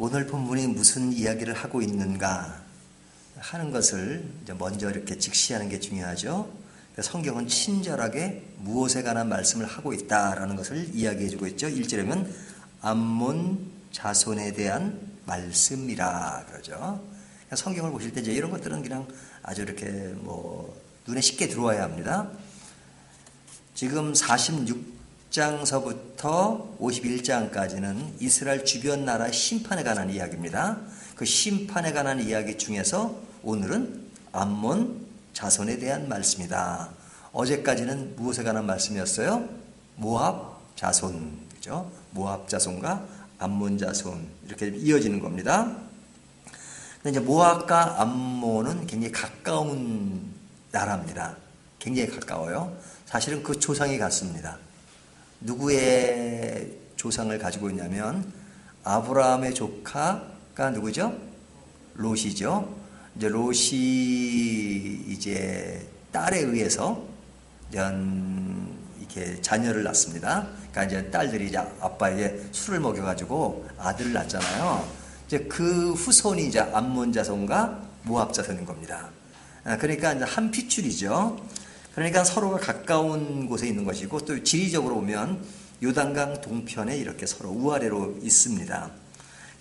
오늘 본문이 무슨 이야기를 하고 있는가 하는 것을 이제 먼저 이렇게 직시하는 게 중요하죠. 성경은 친절하게 무엇에 관한 말씀을 하고 있다라는 것을 이야기해 주고 있죠. 1절에는 암몬 자손에 대한 말씀이라 그러죠. 성경을 보실 때 이제 이런 것들은 그냥 아주 이렇게 눈에 쉽게 들어와야 합니다. 지금 46장서부터 51장까지는 이스라엘 주변 나라 심판에 관한 이야기입니다. 그 심판에 관한 이야기 중에서 오늘은 암몬 자손에 대한 말씀이다. 어제까지는 무엇에 관한 말씀이었어요? 모압 자손, 그죠? 모압 자손과 암몬 자손 이렇게 이어지는 겁니다. 근데 이제 모압과 암몬은 굉장히 가까운 나라입니다. 굉장히 가까워요. 사실은 그 조상이 같습니다. 누구의 조상을 가지고 있냐면 아브라함의 조카가 누구죠? 롯이죠. 이제 롯이 이제 딸에 의해서 이렇게 자녀를 낳습니다. 그러니까 이제 딸들이 이제 아빠에게 술을 먹여가지고 아들을 낳잖아요. 이제 그 후손이 이제 암몬 자손과 모압 자손인 겁니다. 그러니까 이제 한 핏줄이죠. 그러니까 서로가 가까운 곳에 있는 것이고 또 지리적으로 보면 요단강 동편에 이렇게 서로 우아래로 있습니다.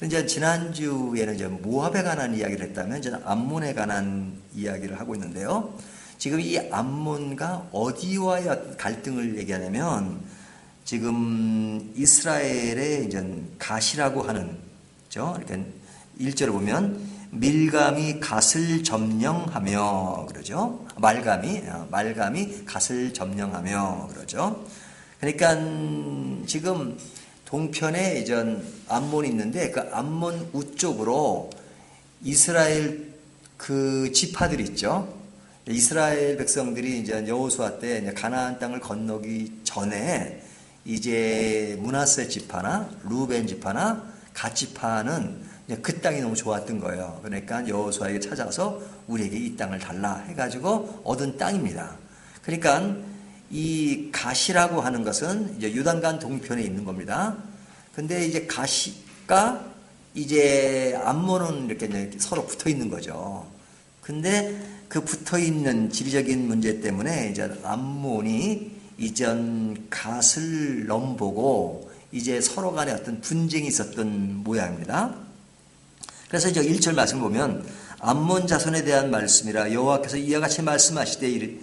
이제 지난주에는 이제 모압에 관한 이야기를 했다면 이제 암몬에 관한 이야기를 하고 있는데요. 지금 이 암몬과 어디와의 갈등을 얘기하냐면 지금 이스라엘의 이제 갓이라고 하는 그렇죠? 이렇게 1절을 보면 밀감이 갓을 점령하며 그러죠. 말감이 갓을 점령하며 그러죠. 그러니까 지금 동편에 이제 암몬이 있는데 그 암몬 우쪽으로 이스라엘 그 지파들 있죠. 이스라엘 백성들이 이제 여호수아 때 이제 가나안 땅을 건너기 전에 이제 므낫세 지파나 루벤 지파나 갓 지파는 그 땅이 너무 좋았던 거예요. 그러니까 여호수아에게 찾아서 우리에게 이 땅을 달라 해가지고 얻은 땅입니다. 그러니까 이 갓이라고 하는 것은 이제 요단강 동편에 있는 겁니다. 근데 이제 갓과 이제 암몬은 이렇게 서로 붙어 있는 거죠. 근데 그 붙어 있는 지리적인 문제 때문에 이제 암몬이 이전 갓을 넘보고 이제 서로 간에 어떤 분쟁이 있었던 모양입니다. 그래서 이제 1절 말씀 보면 암몬 자손에 대한 말씀이라 여호와께서 이와 같이 말씀하시되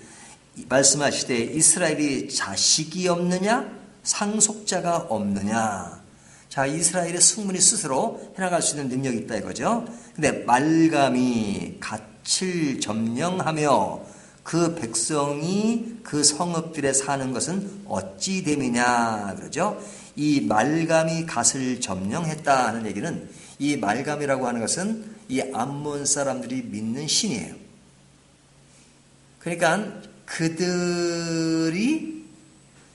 이스라엘이 자식이 없느냐 상속자가 없느냐. 자, 이스라엘의 승문이 스스로 해나갈 수 있는 능력이 있다 이거죠. 근데 말감이 갓을 점령하며 그 백성이 그 성읍들에 사는 것은 어찌 됨이냐 그러죠. 이 말감이 갓을 점령했다 하는 얘기는 이 말감이라고 하는 것은 이 암몬 사람들이 믿는 신이에요. 그러니까 그들이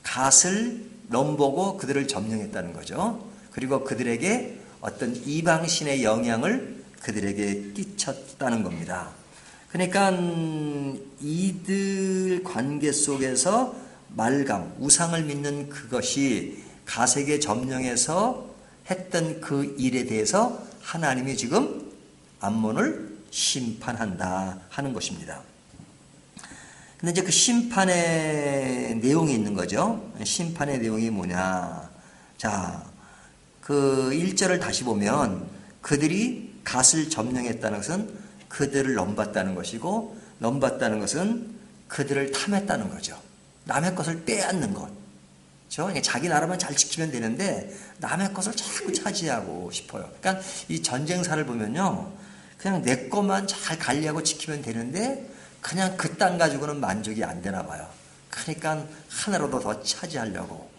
갓을 넘보고 그들을 점령했다는 거죠. 그리고 그들에게 어떤 이방신의 영향을 그들에게 끼쳤다는 겁니다. 그러니까 이들 관계 속에서 말감, 우상을 믿는 그것이 갓에게 점령해서 했던 그 일에 대해서 하나님이 지금 암몬을 심판한다 하는 것입니다. 근데 이제 그 심판의 내용이 있는 거죠. 심판의 내용이 뭐냐. 자, 그 1절을 다시 보면 그들이 갓을 점령했다는 것은 그들을 넘봤다는 것이고 넘봤다는 것은 그들을 탐했다는 거죠. 남의 것을 빼앗는 것. 그렇죠? 자기 나라만 잘 지키면 되는데 남의 것을 자꾸 차지하고 싶어요. 그러니까 이 전쟁사를 보면요. 그냥 내 것만 잘 관리하고 지키면 되는데 그냥 그 땅 가지고는 만족이 안 되나 봐요. 그러니까 하나라도 더 차지하려고.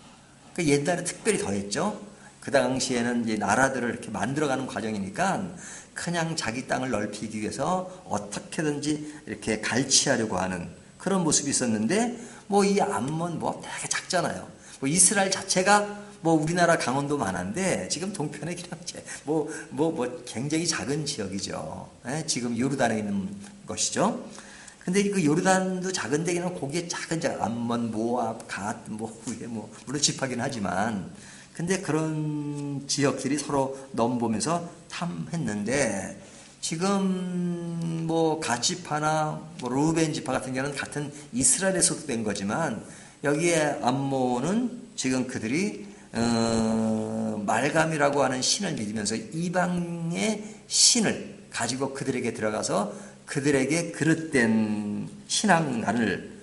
그러니까 옛날에 특별히 더 했죠. 그 당시에는 이제 나라들을 이렇게 만들어가는 과정이니까 그냥 자기 땅을 넓히기 위해서 어떻게든지 이렇게 갈취하려고 하는 그런 모습이 있었는데 이 암몬 되게 작잖아요. 이스라엘 자체가 우리나라 강원도 만한데 지금 동편에 그냥 굉장히 작은 지역이죠. 지금 요르단에 있는 것이죠. 근데 그 요르단도 작은데 그냥 거기에 작은 암몬, 모압, 갓, 물론 집하긴 하지만 근데 그런 지역들이 서로 넘보면서 탐했는데 지금 뭐 갓지파나 뭐 루벤 지파 같은 경우는 같은 이스라엘에 소속된 거지만 여기에 암몬은 지금 그들이 말감이라고 하는 신을 믿으면서 이방의 신을 가지고 그들에게 들어가서 그들에게 그릇된 신앙관을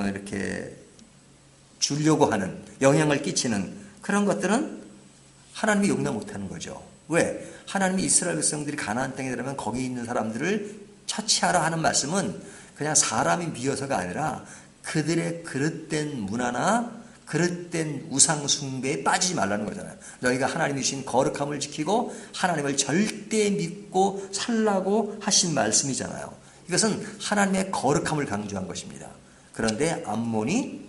이렇게 주려고 하는, 영향을 끼치는 그런 것들은 하나님이 용납 못하는 거죠. 왜? 하나님이 이스라엘 백성들이 가나안 땅에 들어가면 거기 있는 사람들을 처치하라 하는 말씀은 그냥 사람이 미워서가 아니라 그들의 그릇된 문화나 그릇된 우상 숭배에 빠지지 말라는 거잖아요. 너희가 하나님이 주신 거룩함을 지키고 하나님을 절대 믿고 살라고 하신 말씀이잖아요. 이것은 하나님의 거룩함을 강조한 것입니다. 그런데 암몬이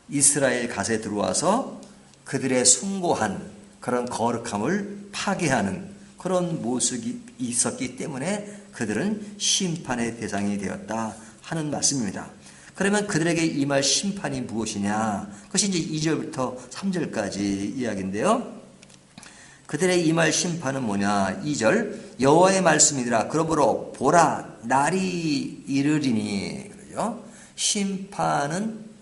이스라엘 갓에 들어와서 그들의 숭고한 그런 거룩함을 파괴하는 그런 모습이 있었기 때문에 그들은 심판의 대상이 되었다 하는 말씀입니다. 그러면 그들에게 임할 심판이 무엇이냐? 그것이 이제 2절부터 3절까지 이야기인데요. 그들에게 임할 심판은 뭐냐? 2절 여호와의 말씀이니라. 그러므로 보라 날이 이르리니. 그러죠? 심판은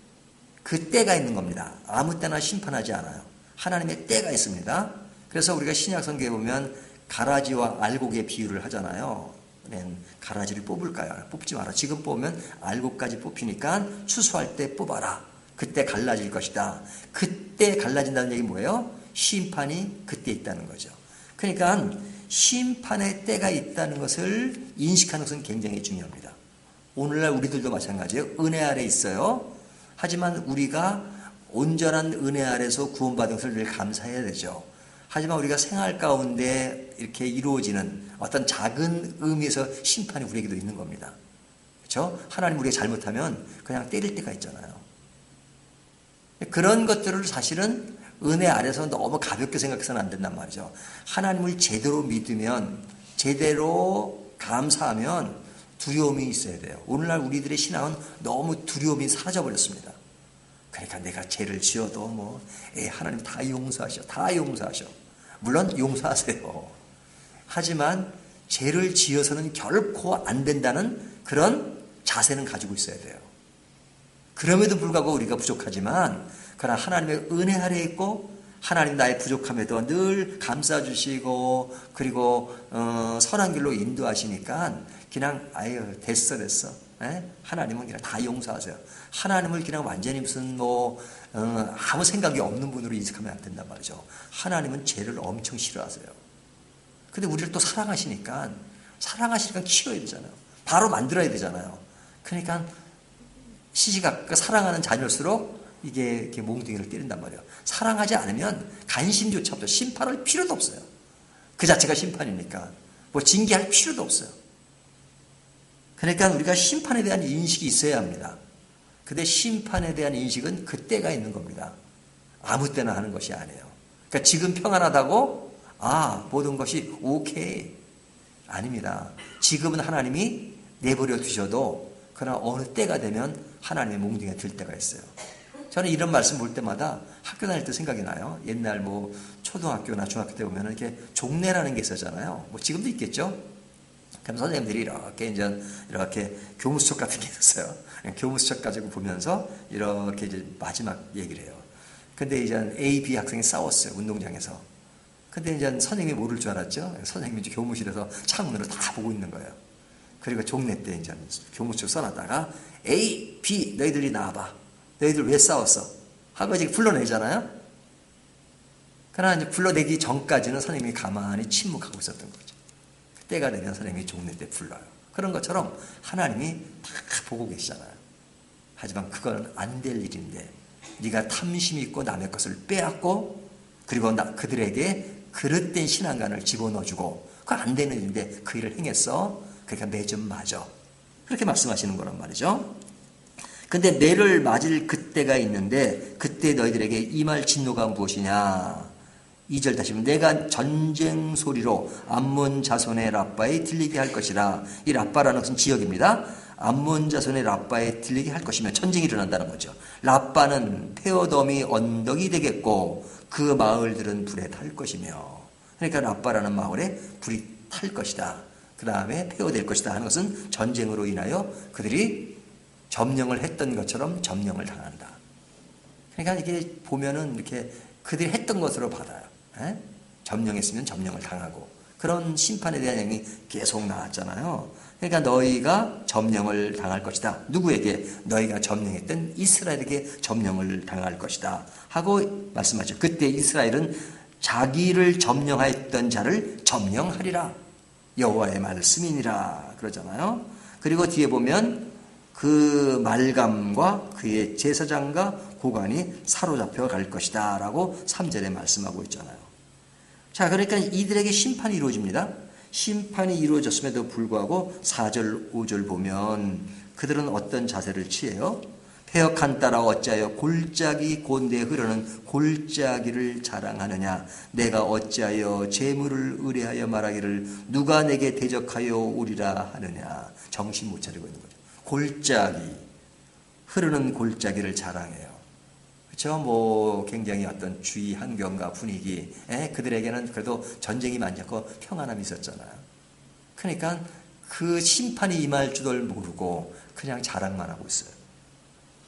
그 때가 있는 겁니다. 아무 때나 심판하지 않아요. 하나님의 때가 있습니다. 그래서 우리가 신약 성경에 보면 가라지와 알곡의 비유를 하잖아요. 가라지를 뽑을까요? 뽑지 마라. 지금 뽑으면 알곡까지 뽑히니까 추수할 때 뽑아라. 그때 갈라질 것이다. 그때 갈라진다는 얘기 뭐예요? 심판이 그때 있다는 거죠. 그러니까 심판의 때가 있다는 것을 인식하는 것은 굉장히 중요합니다. 오늘날 우리들도 마찬가지예요. 은혜 아래 있어요. 하지만 우리가 온전한 은혜 아래서 구원받은 것을 늘 감사해야 되죠. 하지만 우리가 생활 가운데 이렇게 이루어지는 어떤 작은 의미에서 심판이 우리에게도 있는 겁니다. 그렇죠? 하나님 우리가 잘못하면 그냥 때릴 때가 있잖아요. 그런 것들을 사실은 은혜 아래서 너무 가볍게 생각해서는 안 된단 말이죠. 하나님을 제대로 믿으면, 제대로 감사하면 두려움이 있어야 돼요. 오늘날 우리들의 신앙은 너무 두려움이 사라져버렸습니다. 그러니까 내가 죄를 지어도 하나님 다 용서하셔. 다 용서하셔. 물론 용서하세요. 하지만 죄를 지어서는 결코 안 된다는 그런 자세는 가지고 있어야 돼요. 그럼에도 불구하고 우리가 부족하지만 그러나 하나님의 은혜 아래에 있고 하나님 나의 부족함에도 늘 감싸주시고 그리고 선한 길로 인도하시니까 그냥 아유 됐어. 하나님은 그냥 다 용서하세요. 하나님을 그냥 완전히 무슨 아무 생각이 없는 분으로 인식하면 안 된단 말이죠. 하나님은 죄를 엄청 싫어하세요. 근데 우리를 또 사랑하시니까 키워야 되잖아요. 바로 만들어야 되잖아요. 그러니까 시시각 사랑하는 자녀일수록 이게 이렇게 몽둥이를 때린단 말이에요. 사랑하지 않으면 관심조차 없어요. 심판할 필요도 없어요. 그 자체가 심판이니까 징계할 필요도 없어요. 그러니까 우리가 심판에 대한 인식이 있어야 합니다. 근데 심판에 대한 인식은 그때가 있는 겁니다. 아무 때나 하는 것이 아니에요. 그러니까 지금 평안하다고 모든 것이 오케이 아닙니다. 지금은 하나님이 내버려 두셔도 그러나 어느 때가 되면 하나님의 몽둥이가 들 때가 있어요. 저는 이런 말씀 볼 때마다 학교 다닐 때 생각이 나요. 옛날 초등학교나 중학교 때 보면 이렇게 종례라는 게 있었잖아요. 지금도 있겠죠? 그럼 선생님들이 이렇게 교무수첩 같은 게 있었어요. 교무수첩 가지고 보면서 이렇게 이제 마지막 얘기를 해요. 근데 이제 A, B 학생이 싸웠어요. 운동장에서. 근데 이제 선생님이 모를 줄 알았죠. 선생님이 이제 교무실에서 창문으로 다 보고 있는 거예요. 그리고 종례 때 이제 교무수첩 써놨다가 A, B 너희들이 나와봐. 너희들 왜 싸웠어? 하고 이제 불러내잖아요. 그러나 이제 불러내기 전까지는 선생님이 가만히 침묵하고 있었던 거죠. 때가 되면 선생님이 종례 때 불러요. 그런 것처럼 하나님이 다 보고 계시잖아요. 하지만 그건 안 될 일인데 네가 탐심 있고 남의 것을 빼앗고 그리고 그들에게 그릇된 신앙관을 집어넣어주고 그거 안 되는 일인데 그 일을 행했어. 그러니까 매 좀 맞아. 그렇게 말씀하시는 거란 말이죠. 근데 매를 맞을 그때가 있는데 그때 너희들에게 임할 진노가 무엇이냐. 2절 다시 보면 내가 전쟁 소리로 암몬 자손의 라빠에 들리게 할 것이라. 이 라빠라는 것은 지역입니다. 암몬 자손의 랍바에 들리게 할 것이며 전쟁이 일어난다는 거죠. 랍바는 페어덤이 언덕이 되겠고 그 마을들은 불에 탈 것이며, 그러니까 랍바라는 마을에 불이 탈 것이다. 그 다음에 폐허될 것이다 하는 것은 전쟁으로 인하여 그들이 점령을 했던 것처럼 점령을 당한다. 그러니까 이게 보면은 이렇게 그들이 했던 것으로 받아요. 에? 점령했으면 점령을 당하고 그런 심판에 대한 내용이 계속 나왔잖아요. 그러니까 너희가 점령을 당할 것이다. 누구에게? 너희가 점령했던 이스라엘에게 점령을 당할 것이다 하고 말씀하죠. 그때 이스라엘은 자기를 점령하였던 자를 점령하리라. 여호와의 말씀이니라 그러잖아요. 그리고 뒤에 보면 그 말감과 그의 제사장과 고관이 사로잡혀 갈 것이다 라고 3절에 말씀하고 있잖아요. 자, 그러니까 이들에게 심판이 이루어집니다. 심판이 이루어졌음에도 불구하고 4절 5절 보면 그들은 어떤 자세를 취해요? 패역한 따라 어찌하여 골짜기 곤대에 흐르는 골짜기를 자랑하느냐. 내가 어찌하여 재물을 의뢰하여 말하기를 누가 내게 대적하여 오리라 하느냐. 정신 못 차리고 있는 거죠. 골짜기, 흐르는 골짜기를 자랑해요. 그렇죠? 뭐 굉장히 어떤 주위 환경과 분위기, 그들에게는 그래도 전쟁이 많지 않고 평안함이 있었잖아요. 그러니까 그 심판이 임할 줄을 모르고 그냥 자랑만 하고 있어요.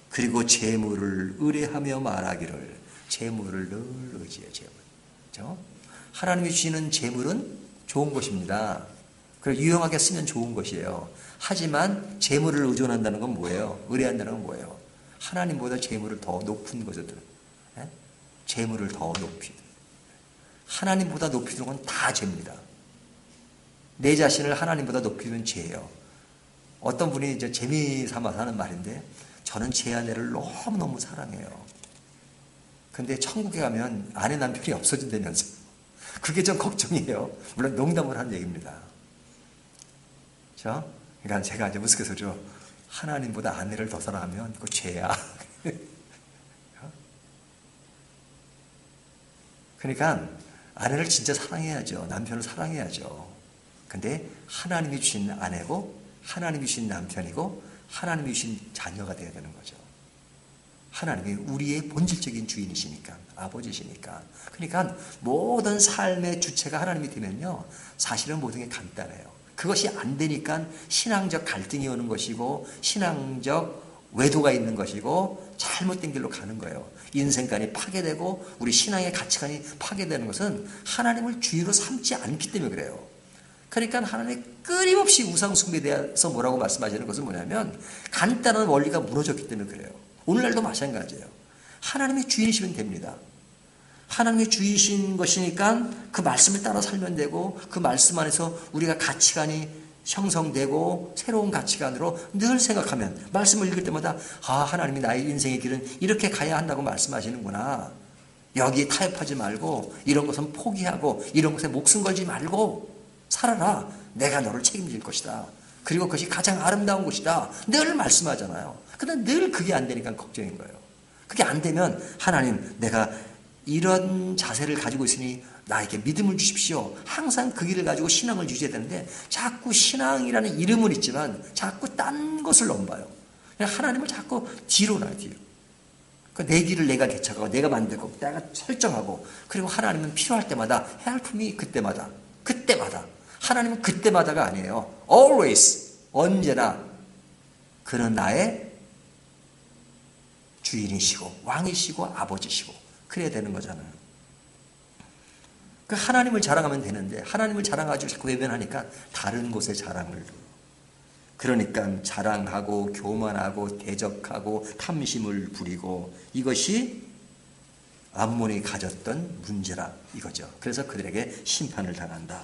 그리고 재물을 의뢰하며 말하기를, 재물을 늘 의지해요. 재물. 그렇죠? 하나님이 주시는 재물은 좋은 것입니다. 그리고 유용하게 쓰면 좋은 것이에요. 하지만 재물을 의존한다는 건 뭐예요? 의뢰한다는 건 뭐예요? 하나님보다 재물을 더 높은 것이거든. 재물을 더 높이. 하나님보다 높이 두는 건 다 죄입니다. 내 자신을 하나님보다 높이 두는 죄예요. 어떤 분이 이제 재미 삼아서 하는 말인데, 저는 제 아내를 너무너무 사랑해요. 근데 천국에 가면 아내 남편이 없어진다면서. 그게 좀 걱정이에요. 물론 농담을 한 얘기입니다. 그렇죠? 그러니까 제가 이제 우스갯소리로 하나님보다 아내를 더 사랑하면 그거 죄야. 그러니까 아내를 진짜 사랑해야죠. 남편을 사랑해야죠. 근데 하나님이 주신 아내고 하나님이 주신 남편이고 하나님이 주신 자녀가 되어야 되는 거죠. 하나님이 우리의 본질적인 주인이시니까, 아버지시니까. 그러니까 모든 삶의 주체가 하나님이 되면요, 사실은 모든 게 간단해요. 그것이 안 되니까 신앙적 갈등이 오는 것이고 신앙적 외도가 있는 것이고 잘못된 길로 가는 거예요. 인생관이 파괴되고 우리 신앙의 가치관이 파괴되는 것은 하나님을 주의로 삼지 않기 때문에 그래요. 그러니까 하나님이 끊임없이 우상 숭배에 대해서 뭐라고 말씀하시는 것은 뭐냐면 간단한 원리가 무너졌기 때문에 그래요. 오늘날도 마찬가지예요. 하나님의 주인이시면 됩니다. 하나님의 주이신 것이니까 그 말씀을 따라 살면 되고 그 말씀 안에서 우리가 가치관이 형성되고 새로운 가치관으로 늘 생각하면 말씀을 읽을 때마다 하나님이 나의 인생의 길은 이렇게 가야 한다고 말씀하시는구나. 여기에 타협하지 말고 이런 것은 포기하고 이런 것에 목숨 걸지 말고 살아라. 내가 너를 책임질 것이다. 그리고 그것이 가장 아름다운 것이다. 늘 말씀하잖아요. 근데 늘 그게 안 되니까 걱정인 거예요. 그게 안 되면 하나님 내가 이런 자세를 가지고 있으니 나에게 믿음을 주십시오. 항상 그 길을 가지고 신앙을 유지해야 되는데 자꾸 신앙이라는 이름은 있지만 자꾸 딴 것을 넘봐요. 하나님을 자꾸 뒤로 놔요. 뒤로. 내 길을 내가 개척하고 내가 만들고 내가 설정하고 그리고 하나님은 필요할 때마다 help me 그때마다 하나님은 그때마다가 아니에요. always 언제나 그는 나의 주인이시고 왕이시고 아버지시고 그래야 되는 거잖아요. 그 하나님을 자랑하면 되는데 하나님을 자랑하지 자꾸 외면하니까 다른 곳에 자랑을 그러니까 자랑하고 교만하고 대적하고 탐심을 부리고 이것이 암몬이 가졌던 문제라 이거죠. 그래서 그들에게 심판을 당한다.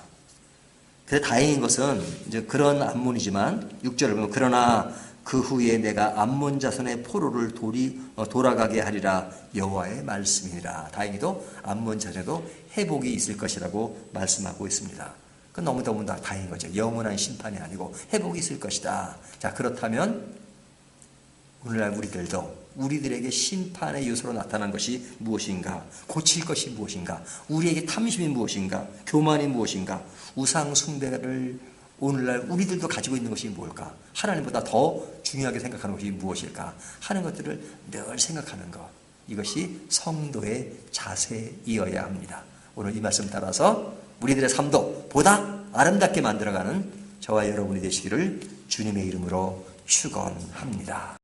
그래서 다행인 것은 이제 그런 암몬이지만 6절을 보면 그러나 그 후에 내가 암몬 자손의 포로를 돌아가게 하리라 여호와의 말씀이니라. 다행히도 암몬 자손에도 회복이 있을 것이라고 말씀하고 있습니다. 그건 너무너무 다행인 거죠. 영원한 심판이 아니고 회복이 있을 것이다. 자, 그렇다면 오늘날 우리들에게 심판의 요소로 나타난 것이 무엇인가? 고칠 것이 무엇인가? 우리에게 탐심이 무엇인가? 교만이 무엇인가? 우상 숭배를 오늘날 우리들도 가지고 있는 것이 뭘까? 하나님보다 더 중요하게 생각하는 것이 무엇일까? 하는 것들을 늘 생각하는 것. 이것이 성도의 자세이어야 합니다. 오늘 이 말씀 따라서 우리들의 삶도 보다 아름답게 만들어가는 저와 여러분이 되시기를 주님의 이름으로 축원합니다.